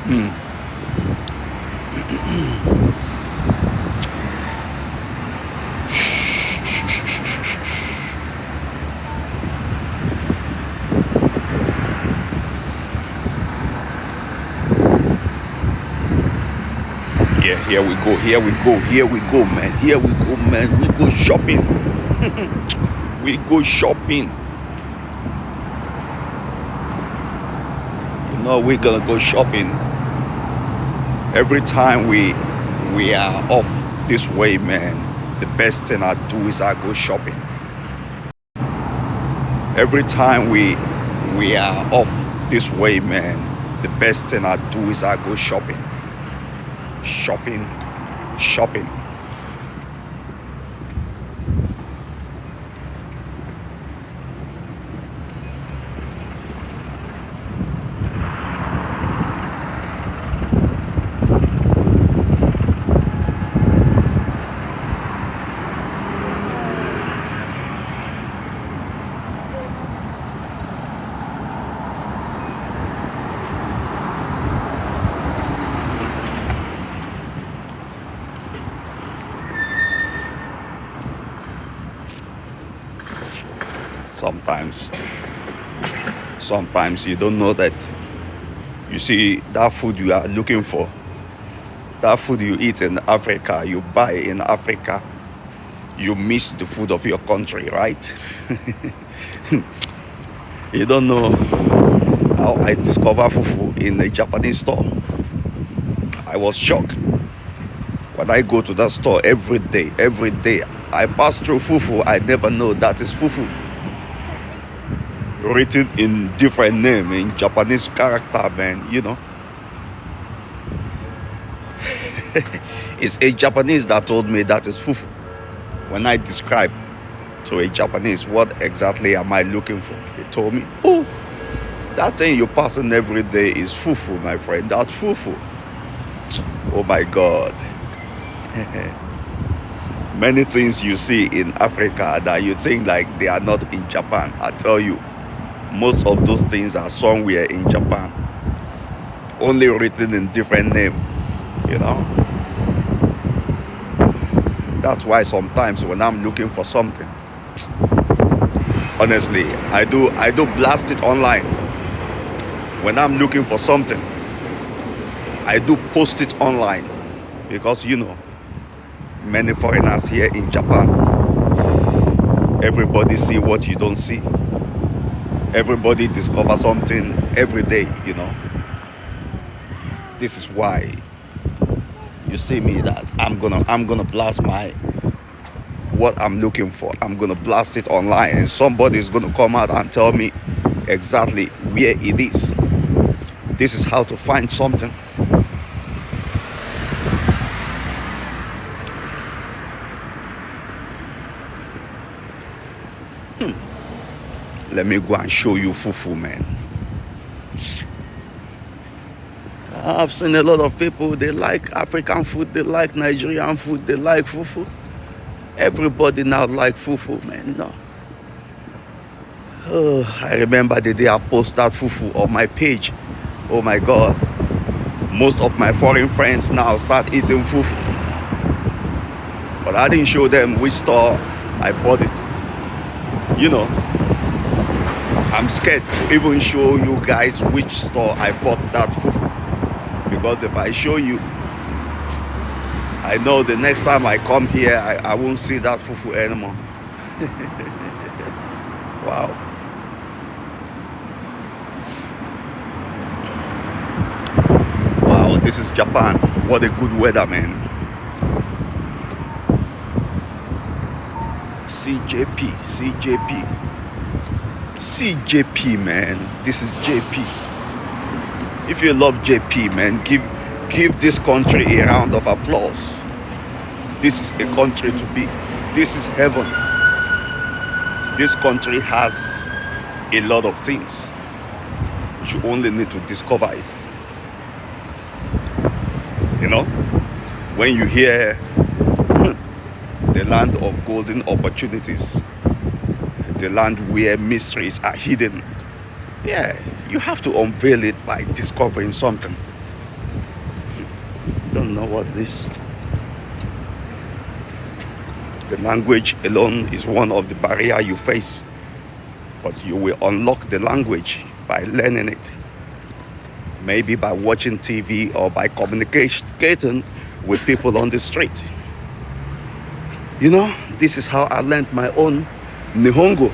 Mm. Yeah, here we go, here we go, here we go, man. Here we go, man. We go shopping. We go shopping. You know, we're gonna go shopping. Every time we are off this way, man, the best thing I do is I go shopping. Every time we are off this way, man, the best thing I do is I go shopping. Shopping, shopping. Sometimes you don't know that. You see, that food you are looking for, that food you eat in Africa, you buy in Africa, you miss the food of your country, right? You don't know how I discover fufu in a Japanese store. I was shocked when I go to that store every day. I pass through fufu. I never know that is fufu. Written in different name, in Japanese character, man, you know. It's a Japanese that told me that is fufu. When I describe to a Japanese what exactly am I looking for, they told me, oh, that thing you're passing every day is fufu, my friend. That's fufu. Oh my God. Many things you see in Africa that you think like they are not in Japan. I tell you, most of those things are somewhere in Japan, only written in different name, you know. That's why sometimes when I'm looking for something, honestly, I do blast it online. When I'm looking for something, I do post it online, because you know, many foreigners here in Japan, everybody see what you don't see. Everybody discover something every day, you know. This is why you see me that I'm gonna blast my what I'm looking for. I'm gonna blast it online, and somebody is gonna come out and tell me exactly where it is. This is how to find something. Let me go and show you fufu, man. I've seen a lot of people, they like African food, they like Nigerian food, they like fufu. Everybody now like fufu, man. No. Oh, I remember the day I posted that fufu on my page. Oh my God. Most of my foreign friends now start eating fufu. But I didn't show them which store I bought it. You know, I'm scared to even show you guys which store I bought that fufu. Because if I show you, I know the next time I come here, I won't see that fufu anymore. Wow. Wow, this is Japan. What a good weather, man. CJP, man. This is JP. If you love JP, man, give this country a round of applause. This is a country to be. This is heaven. This country has a lot of things. You only need to discover it. You know, when you hear the land of golden opportunities, the land where mysteries are hidden, yeah, you have to unveil it by discovering something. don't know what it is. The language alone is one of the barriers you face, but you will unlock the language by learning it. Maybe by watching TV or by communicating with people on the street. You know, this is how I learned my own Nihongo.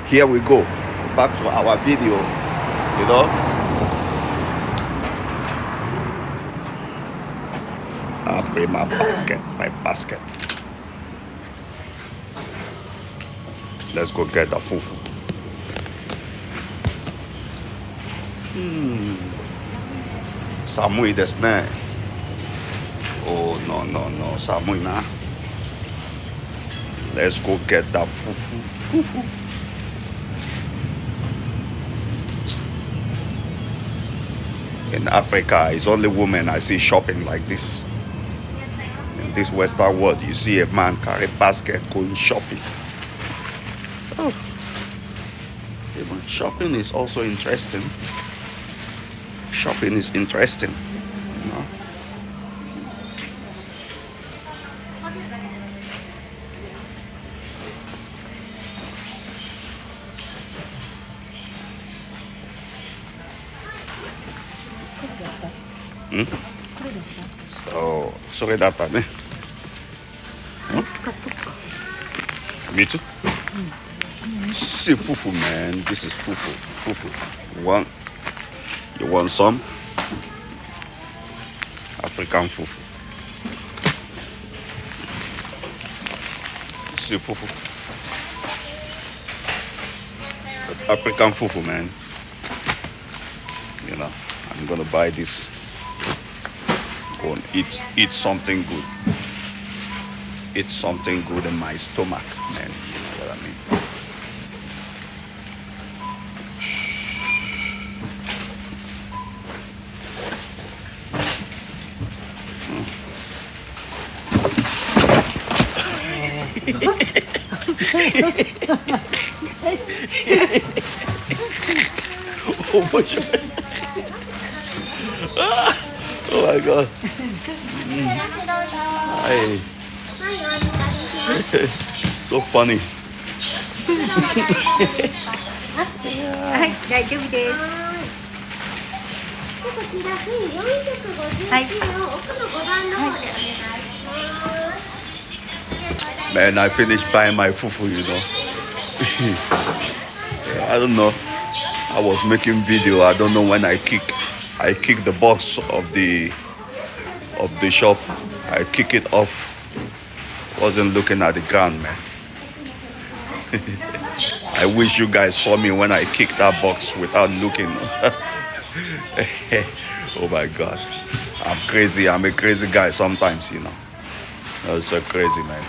Here we go, back to our video, you know. I bring my basket. Let's go get the fufu. Samui desu ne. Oh, no, samui na. Let's go get that fufu. In Africa, it's only women I see shopping like this. In this Western world, you see a man carry basket going shopping. Oh, even shopping is also interesting. Shopping is interesting, you know. So, それだったね。Me too. See fufu, man. This is fufu. You want some? African fufu. See fufu. That's African fufu, man. You know, I'm gonna buy this. Go and eat something good. Eat something good in my stomach, man. You know what I mean? Oh my God. Hi. So funny. はい、大丈夫です。こちら1451円を奥の5番の方でお願いします。 Man, I finished buying my fufu, you know. Yeah, I don't know. I was making video. I don't know when I kicked the box of the shop. I kick it off. Wasn't looking at the ground, man. I wish you guys saw me when I kicked that box without looking. Oh my God. I'm crazy. I'm a crazy guy sometimes, you know. That's so crazy, man.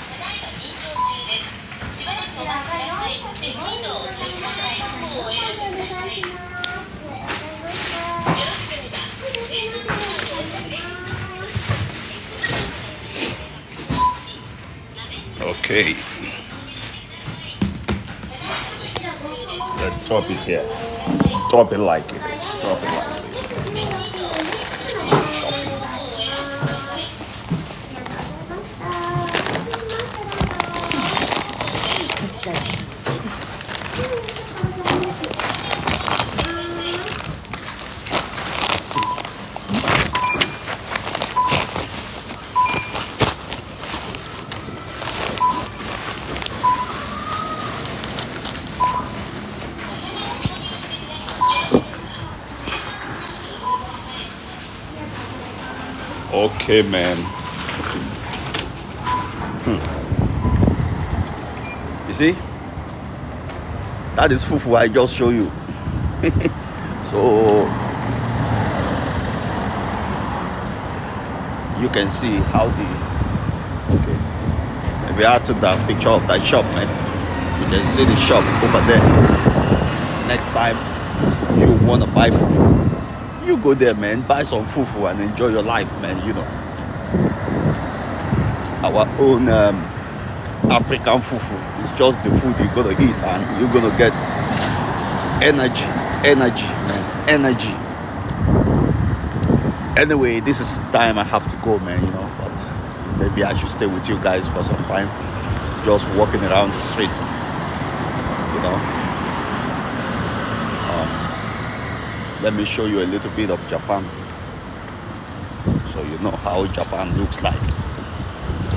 Okay. Let's drop it here. Drop it like it is. Drop it like it is. Okay, man. You see? That is fufu I just show you. So you can see how okay. Maybe I took that picture of that shop, man. You can see the shop over there. Next time you wanna buy fufu, you go there, man, buy some fufu and enjoy your life, man, you know. Our own African fufu is just the food you're gonna eat and you're gonna get energy, man, Anyway, this is the time I have to go, man, you know, but maybe I should stay with you guys for some time, just walking around the street, you know. Let me show you a little bit of Japan, so you know how Japan looks like.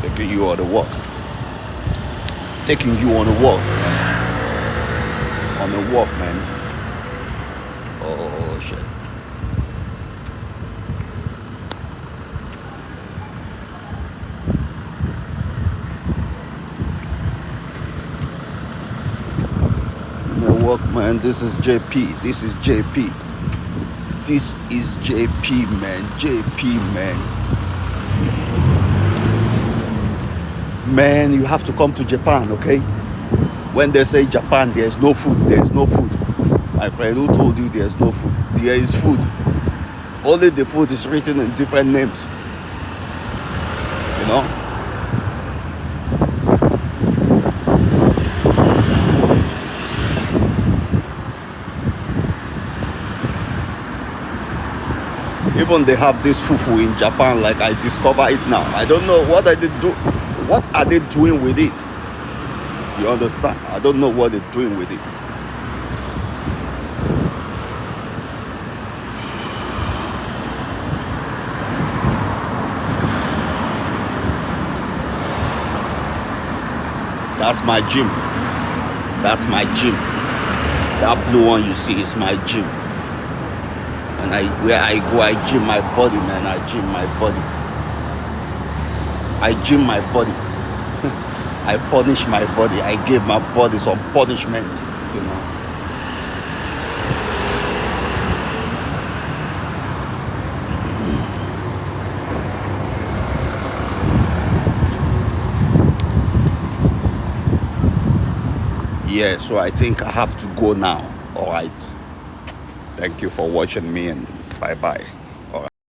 Taking you on a walk, man. Oh shit. Walk, man. This is JP. This is JP, man. Man, you have to come to Japan, okay? When they say Japan, there's no food. My friend, who told you there's no food? There is food. Only the food is written in different names. You know? Even they have this fufu in Japan, like I discover it now. I don't know what are they doing with it. You understand? I don't know what they're doing with it. That's my gym. That blue one you see is my gym. And where I go, I gym my body, man. I gym my body. I punish my body. I give my body some punishment, you know. Yeah, so I think I have to go now. All right. Thank you for watching me, and bye-bye.